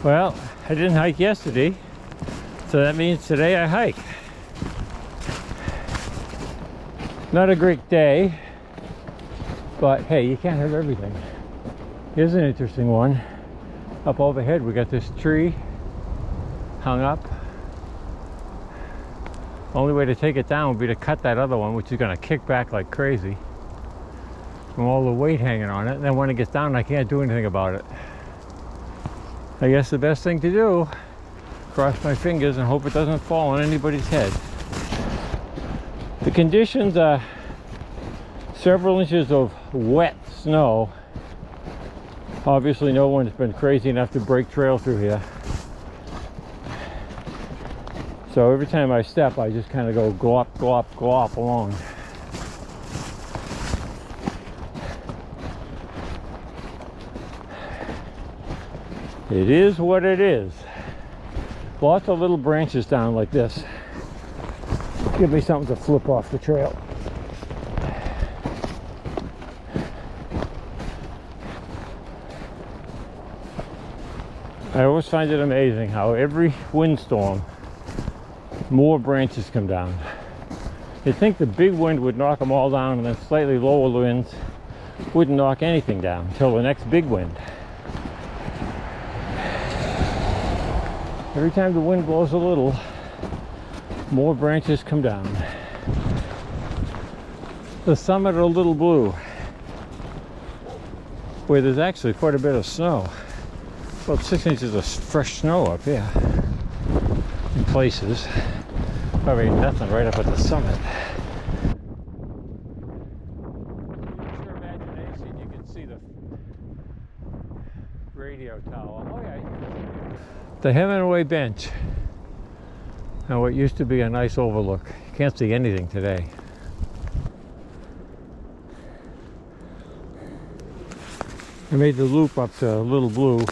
Well, I didn't hike yesterday, so that means today I hike. Not a great day, but hey, you can't have everything. Here's an interesting one. Up overhead we got this tree hung up. Only way to take it down would be to cut that other one, which is going to kick back like crazy from all the weight hanging on it, and then when it gets down I can't do anything about it. I guess the best thing to do, cross my fingers and hope it doesn't fall on anybody's head. The conditions are several inches of wet snow. Obviously no one's been crazy enough to break trail through here. So every time I step I just kind of go glop, glop, glop along. It is what it is. Lots of little branches down like this. Give me something to flip off the trail. I always find it amazing how every windstorm more branches come down. You'd think the big wind would knock them all down, and then slightly lower winds wouldn't knock anything down until the next big wind. Every time the wind blows a little, more branches come down. The summit of Little Blue, where there's actually quite a bit of snow. About 6 inches of fresh snow up here in places. Probably nothing right up at the summit. Use your imagination, you can see the radio tower. Oh yeah. The Hemingway Bench, and what used to be a nice overlook. You can't see anything today. I made the loop up to Little Blue.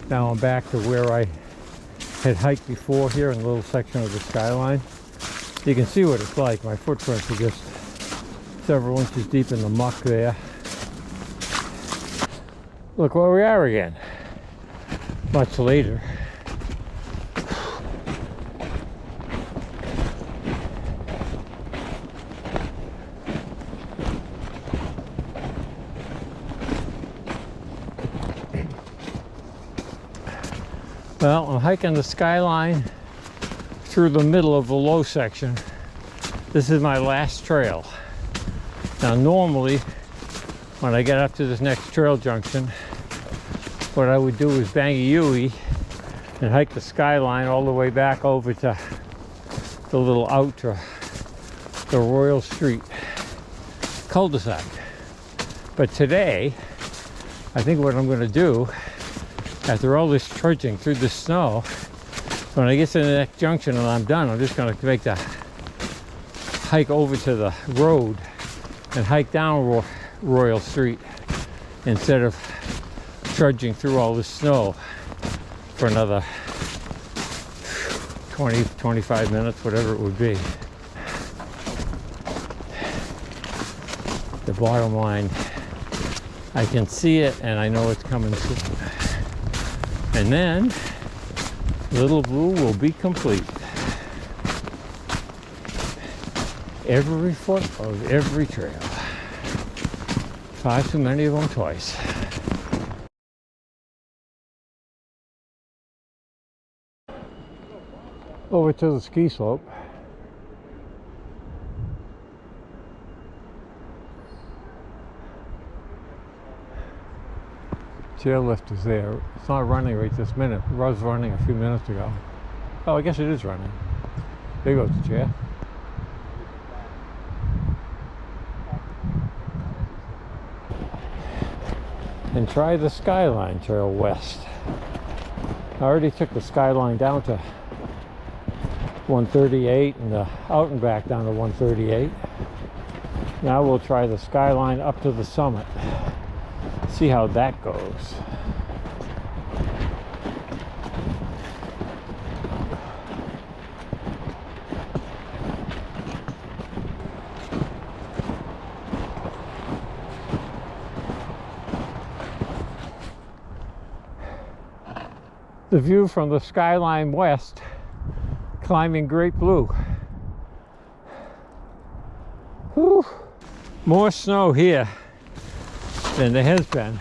Now I'm back to where I had hiked before here in a little section of the skyline. You can see what it's like. My footprints are just several inches deep in the muck there. Look where we are again. Much later. Well, I'm hiking the skyline through the middle of the low section. This is my last trail. Now normally, when I get up to this next trail junction, what I would do is bang a U-ey and hike the skyline all the way back over to the little out to the Royal Street cul-de-sac. But today, I think what I'm going to do, after all this trudging through the snow, when I get to the next junction and I'm done, I'm just going to make the hike over to the road and hike down Royal Street instead of trudging through all this snow for another 20, 25 minutes, whatever it would be. The bottom line, I can see it and I know it's coming soon. And then Little Blue will be complete. Every foot of every trail. Far too many of them twice. Over to the ski slope. Chairlift is there. It's not running right this minute. It was running a few minutes ago. Oh, I guess it is running. There goes the chair. And try the Skyline Trail West. I already took the Skyline down to 138 and the out and back down to 138. Now we'll try the Skyline up to the summit. See how that goes. the view from the skyline west, climbing Great Blue. Whew. More snow here than there has been.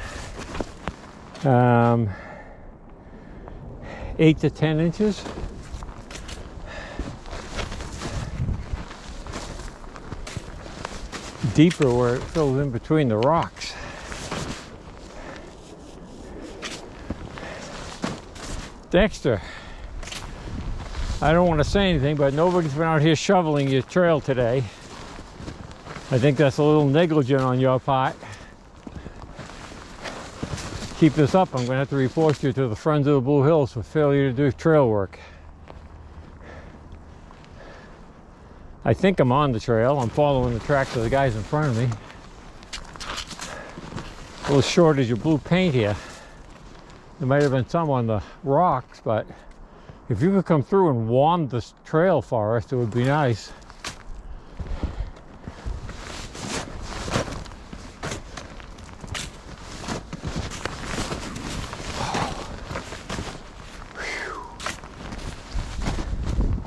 8 to 10 inches. Deeper where it fills in between the rocks. Dexter, I don't want to say anything, but nobody's been out here shoveling your trail today. I think that's a little negligent on your part. Keep this up, I'm going to have to report you to the Friends of the Blue Hills for failure to do trail work. I think I'm on the trail. I'm following the tracks of the guys in front of me. A little shortage of blue paint here. There might have been some on the rocks, but if you could come through and wand this trail for us, it would be nice.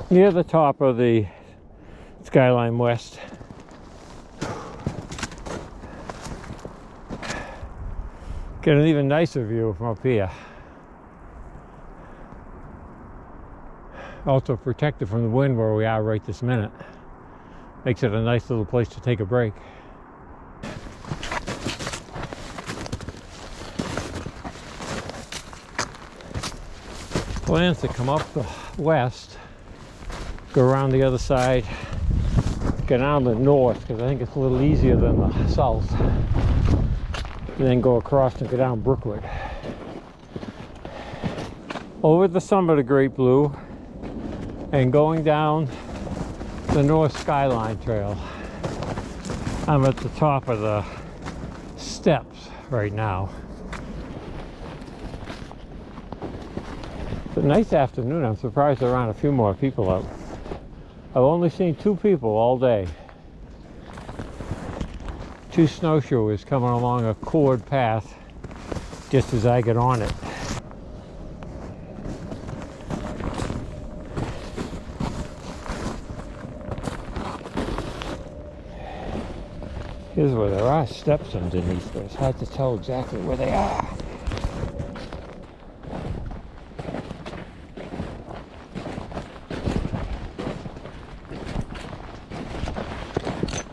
Near the top of the skyline west. Get an even nicer view from up here. Also protected from the wind where we are right this minute. Makes it a nice little place to take a break. Plans to come up the west, go around the other side, get down the north because I think it's a little easier than the south, and then go across and go down Brookwood. Over the summit of Great Blue and going down the North Skyline Trail. I'm at the top of the steps right now. It's a nice afternoon. I'm surprised there aren't a few more people out. I've only seen 2 people all day. 2 snowshoers coming along a cord path just as I get on it. Here's where there are steps underneath, but it's hard to tell exactly where they are.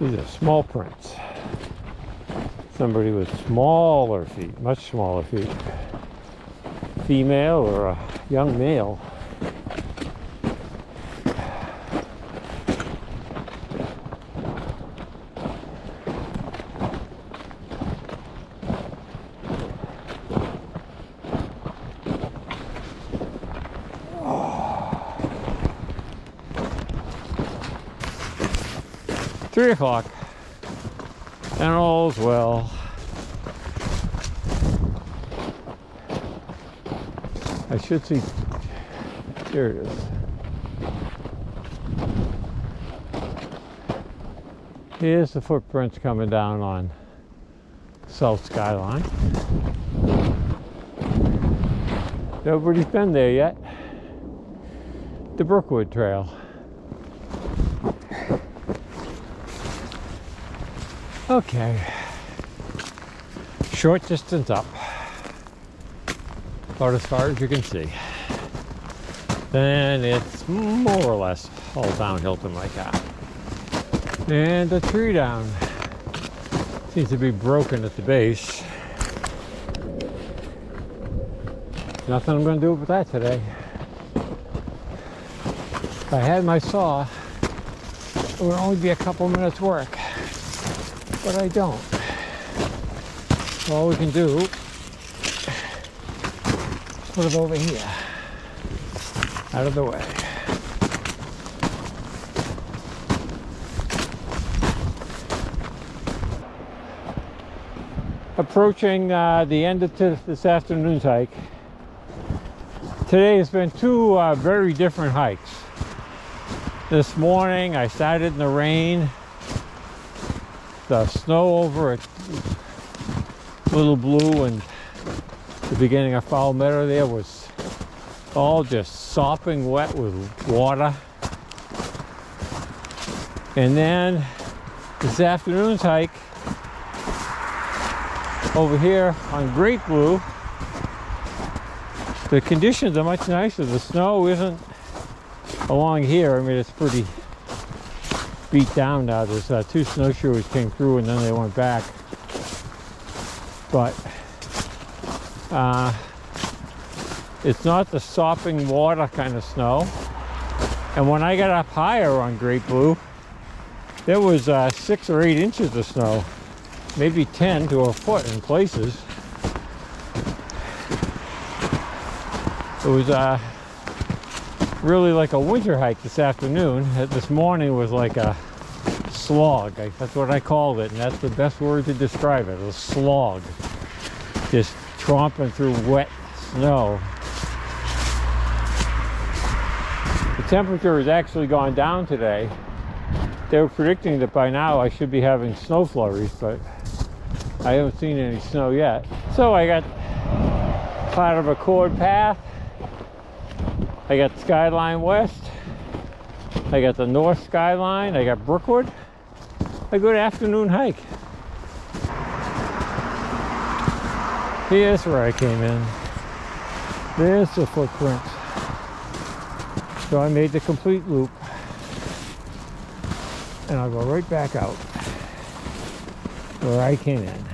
These are small prints. Somebody with smaller feet, much smaller feet. Female or a young male. Oh. 3 o'clock. And all's well. I should see. Here it is. Here's the footprints coming down on South Skyline. Nobody's been there yet. The Brookwood Trail. Okay, short distance up, about as far as you can see. Then it's more or less all downhill from like that. And the tree down seems to be broken at the base. Nothing I'm going to do with that today. If I had my saw, it would only be a couple minutes work. But I don't. All we can do is put it over here, out of the way. Approaching the end of this afternoon's hike. Today has been 2 very different hikes. This morning I started in the rain. The snow over at Little Blue and the beginning of Foul Meadow there was all just sopping wet with water. And then this afternoon's hike over here on Great Blue, the conditions are much nicer. The snow isn't along here. I mean, it's pretty beat down now. There's two snowshoers came through and then they went back. But it's not the sopping water kind of snow. And when I got up higher on Great Blue, there was 6 or 8 inches of snow, maybe 10 to a foot in places. It was really like a winter hike this afternoon. This morning was like a slog. That's what I called it, and that's the best word to describe it, a slog. Just tromping through wet snow. The temperature has actually gone down today. They were predicting that by now I should be having snow flurries, but I haven't seen any snow yet. So I got part of a cord path. I got Skyline West. I got the North Skyline. I got Brookwood. A good afternoon hike. Here's where I came in. There's the footprints. So I made the complete loop. And I'll go right back out where I came in.